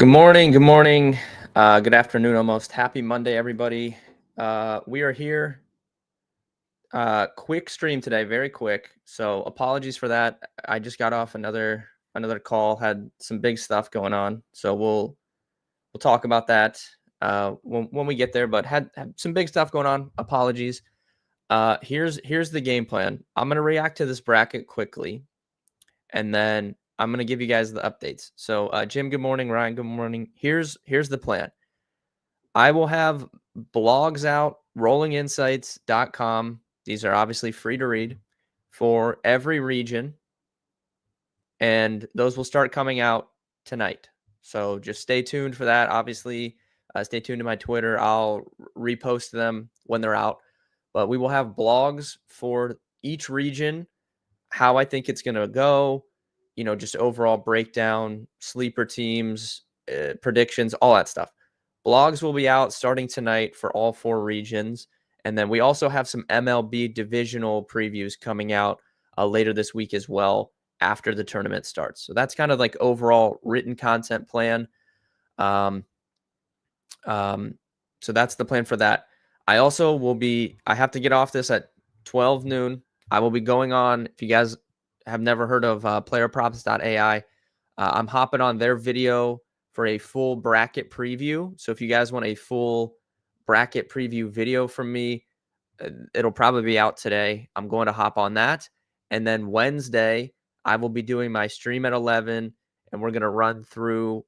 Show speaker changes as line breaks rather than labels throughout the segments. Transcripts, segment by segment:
Good morning. Good morning. Good afternoon almost. Happy Monday, everybody. We are here. Quick stream today, very quick. So apologies for that. I just got off another call, had some big stuff going on. So we'll talk about that when we get there, but had some big stuff going on. Apologies. Here's the game plan. I'm gonna react to this bracket quickly, and then I'm gonna give you guys the updates. So Jim, good morning. Ryan, good morning. Here's the plan. I will have blogs out, rollinginsights.com. These are obviously free to read for every region, and those will start coming out tonight. So just stay tuned for that. Obviously, stay tuned to my Twitter. I'll repost them when they're out. But we will have blogs for each region, how I think it's going to go, just overall breakdown, sleeper teams, predictions, all that stuff. Blogs will be out starting tonight for all 4 regions. And then we also have some MLB divisional previews coming out later this week as well after the tournament starts. So that's kind of like overall written content plan. So that's the plan for that. I have to get off this at 12 noon. I will be going on, if you guys have never heard of playerprops.ai, I'm hopping on their video for a full bracket preview. So if you guys want a full bracket preview video from me, it'll probably be out today. I'm going to hop on that. And then Wednesday, I will be doing my stream at 11, and we're going to run through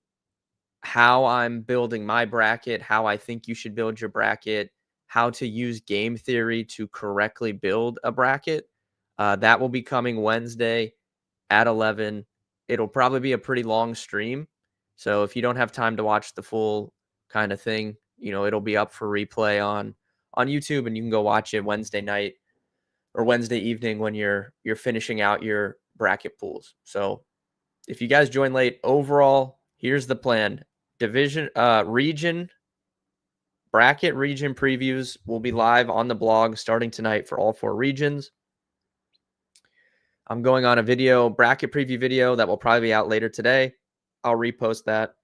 how I'm building my bracket, how I think you should build your bracket, how to use game theory to correctly build a bracket. That will be coming Wednesday at 11. It'll probably be a pretty long stream. So if you don't have time to watch the full kind of thing, it'll be up for replay on YouTube, and you can go watch it Wednesday night or Wednesday evening when you're finishing out your bracket pools. So if you guys join late, overall, here's the plan. Bracket region previews will be live on the blog starting tonight for all 4 regions. I'm going on a bracket preview video that will probably be out later today. I'll repost that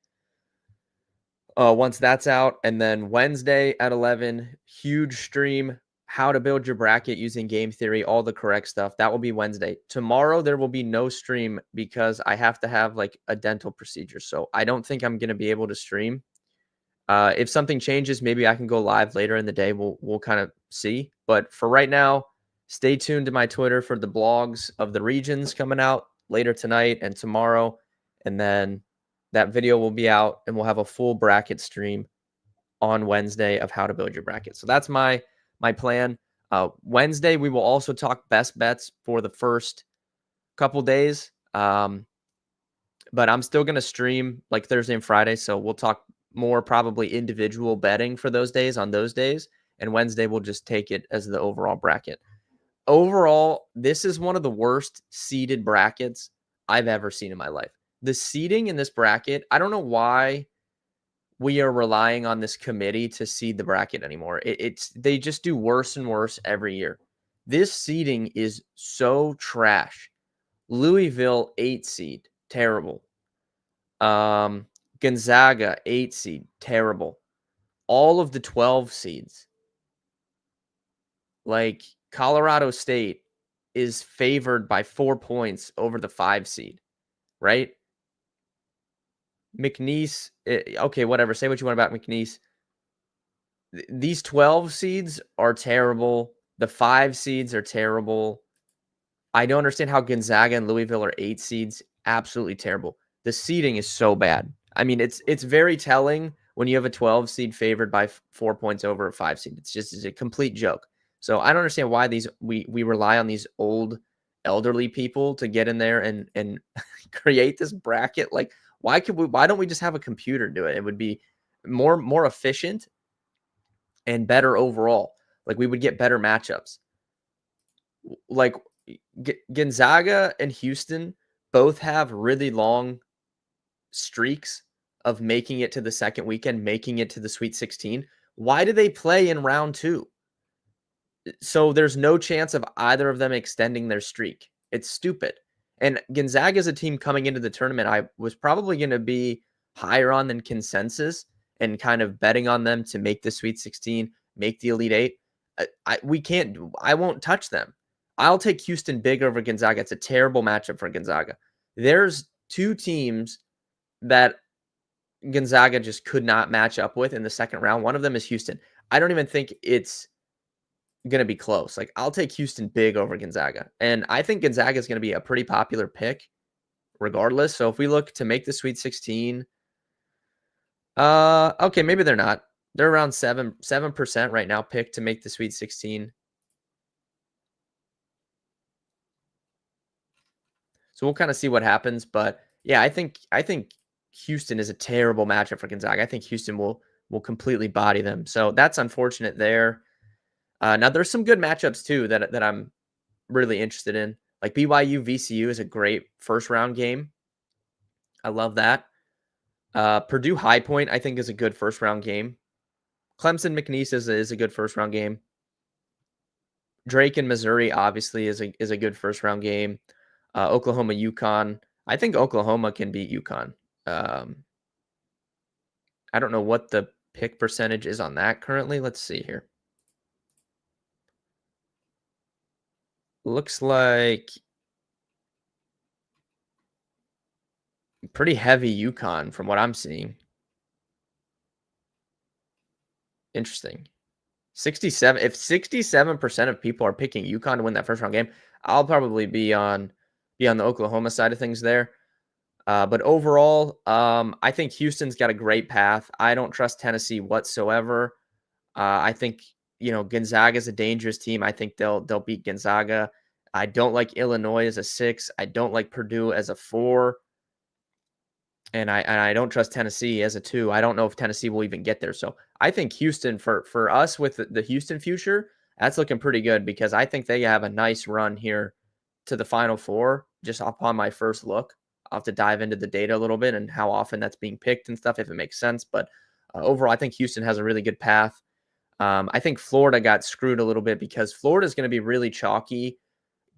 once that's out. And then Wednesday at 11, huge stream, how to build your bracket using game theory, all the correct stuff. That will be Wednesday. Tomorrow, there will be no stream because I have to have like a dental procedure. So I don't think I'm going to be able to stream. If something changes, maybe I can go live later in the day. We'll kind of see. But for right now, stay tuned to my Twitter for the blogs of the regions coming out later tonight and tomorrow. And then that video will be out, and we'll have a full bracket stream on Wednesday of how to build your bracket. So that's my plan. Wednesday, we will also talk best bets for the first couple days. But I'm still going to stream like Thursday and Friday. So we'll talk more probably individual betting for those days on those days. And Wednesday, we'll just take it as the overall bracket. Overall, this is one of the worst seeded brackets I've ever seen in my life. The seeding in this bracket, I don't know why we are relying on this committee to seed the bracket anymore. They just do worse and worse every year. This seeding is so trash. Louisville 8 seed, terrible. Gonzaga 8 seed, terrible. All of the 12 seeds, like Colorado State, is favored by 4 points over the 5 seed, right? McNeese, okay, whatever. Say what you want about McNeese. These 12 seeds are terrible. The 5 seeds are terrible. I don't understand how Gonzaga and Louisville are 8 seeds. Absolutely terrible. The seeding is so bad. I mean, it's very telling when you have a 12 seed favored by 4 points over a 5 seed. It's a complete joke. So I don't understand why we rely on these old elderly people to get in there and create this bracket. Like, why don't we just have a computer do it? It would be more efficient and better overall. Like, we would get better matchups. Like, Gonzaga and Houston both have really long streaks of making it to the second weekend, making it to the Sweet 16. Why do they play in round 2? So there's no chance of either of them extending their streak. It's stupid. And Gonzaga is a team coming into the tournament I was probably going to be higher on than consensus and kind of betting on them to make the Sweet 16, make the Elite Eight, I won't touch them. I'll take Houston big over Gonzaga. It's a terrible matchup for Gonzaga. There's two teams that Gonzaga just could not match up with in the second round. One of them is Houston. I don't even think it's going to be close. Like, I'll take Houston big over Gonzaga. And I think Gonzaga is going to be a pretty popular pick regardless. So if we look to make the Sweet 16, okay, maybe they're not. They're around 7% right now picked to make the Sweet 16. So we'll kind of see what happens. But yeah, I think Houston is a terrible matchup for Gonzaga. I think Houston will completely body them. So that's unfortunate there. Now there's some good matchups too that I'm really interested in. Like BYU VCU is a great first round game. I love that. Purdue High Point I think is a good first round game. Clemson McNeese is a good first round game. Drake and Missouri obviously is a good first round game. Oklahoma UConn. I think Oklahoma can beat UConn. I don't know what the pick percentage is on that currently. Let's see here. Looks like pretty heavy UConn from what I'm seeing. Interesting. 67. If 67% of people are picking UConn to win that first round game, I'll probably be on the Oklahoma side of things there. But overall, I think Houston's got a great path. I don't trust Tennessee whatsoever. I think Gonzaga is a dangerous team. I think they'll beat Gonzaga. I don't like Illinois as a 6. I don't like Purdue as a 4. And I don't trust Tennessee as a 2. I don't know if Tennessee will even get there. So I think Houston for us with the Houston future, that's looking pretty good because I think they have a nice run here to the Final Four just upon my first look. I'll have to dive into the data a little bit and how often that's being picked and stuff if it makes sense. But overall, I think Houston has a really good path. I think Florida got screwed a little bit because Florida is going to be really chalky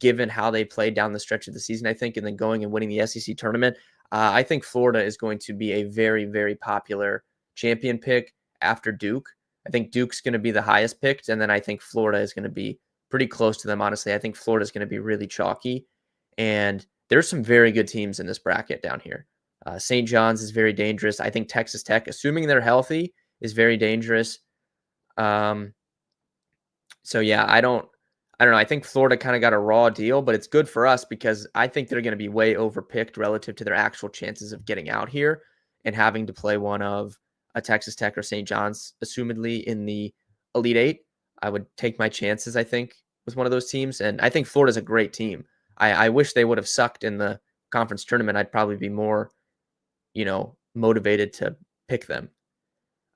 given how they played down the stretch of the season, I think, and then going and winning the SEC tournament. I think Florida is going to be a very, very popular champion pick after Duke. I think Duke's going to be the highest picked, and then I think Florida is going to be pretty close to them, honestly. I think Florida is going to be really chalky, and there's some very good teams in this bracket down here. St. John's is very dangerous. I think Texas Tech, assuming they're healthy, is very dangerous. So yeah, I don't know. I think Florida kind of got a raw deal, but it's good for us because I think they're going to be way overpicked relative to their actual chances of getting out here and having to play one of a Texas Tech or St. John's, assumedly in the Elite Eight. I would take my chances, I think, with one of those teams. And I think Florida's a great team. I wish they would have sucked in the conference tournament. I'd probably be more, motivated to pick them.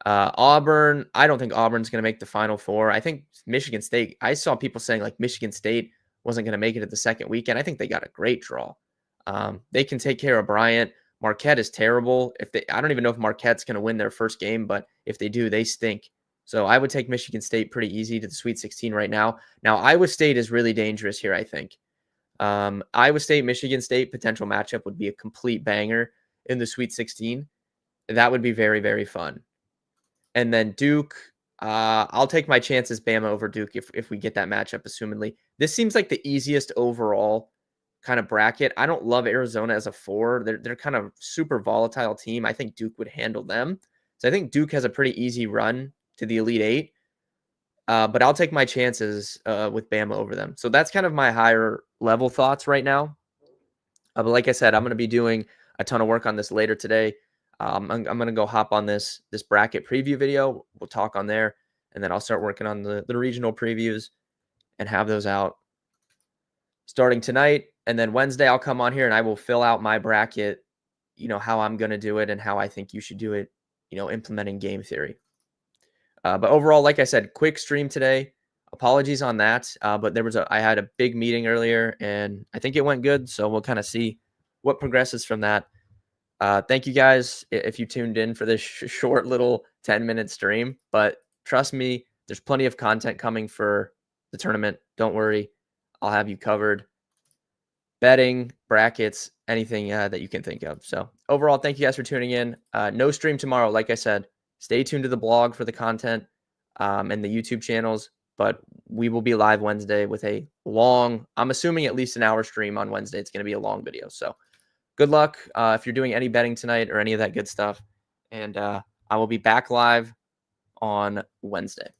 Auburn, I don't think Auburn's going to make the Final Four. I think Michigan State, I saw people saying like Michigan State wasn't going to make it at the second weekend. I think they got a great draw. They can take care of Bryant. Marquette is terrible. I don't even know if Marquette's going to win their first game, but if they do, they stink. So I would take Michigan State pretty easy to the Sweet 16 right now. Now, Iowa State is really dangerous here, I think. Iowa State, Michigan State potential matchup would be a complete banger in the Sweet 16. That would be very, very fun. And then Duke, I'll take my chances Bama over Duke if we get that matchup, assumedly. This seems like the easiest overall kind of bracket. I don't love Arizona as a 4. They're kind of super volatile team. I think Duke would handle them. So I think Duke has a pretty easy run to the Elite Eight. But I'll take my chances with Bama over them. So that's kind of my higher level thoughts right now. But like I said, I'm going to be doing a ton of work on this later today. I'm going to go hop on this bracket preview video. We'll talk on there, and then I'll start working on the regional previews and have those out starting tonight. And then Wednesday, I'll come on here and I will fill out my bracket, how I'm going to do it and how I think you should do it, implementing game theory. But overall, like I said, quick stream today. Apologies on that. But I had a big meeting earlier and I think it went good. So we'll kind of see what progresses from that. Thank you guys if you tuned in for this short little 10-minute stream. But trust me, there's plenty of content coming for the tournament. Don't worry. I'll have you covered. Betting, brackets, anything that you can think of. So overall, thank you guys for tuning in. No stream tomorrow. Like I said, stay tuned to the blog for the content and the YouTube channels. But we will be live Wednesday with a long, I'm assuming at least an hour stream on Wednesday. It's going to be a long video. So good luck if you're doing any betting tonight or any of that good stuff. And I will be back live on Wednesday.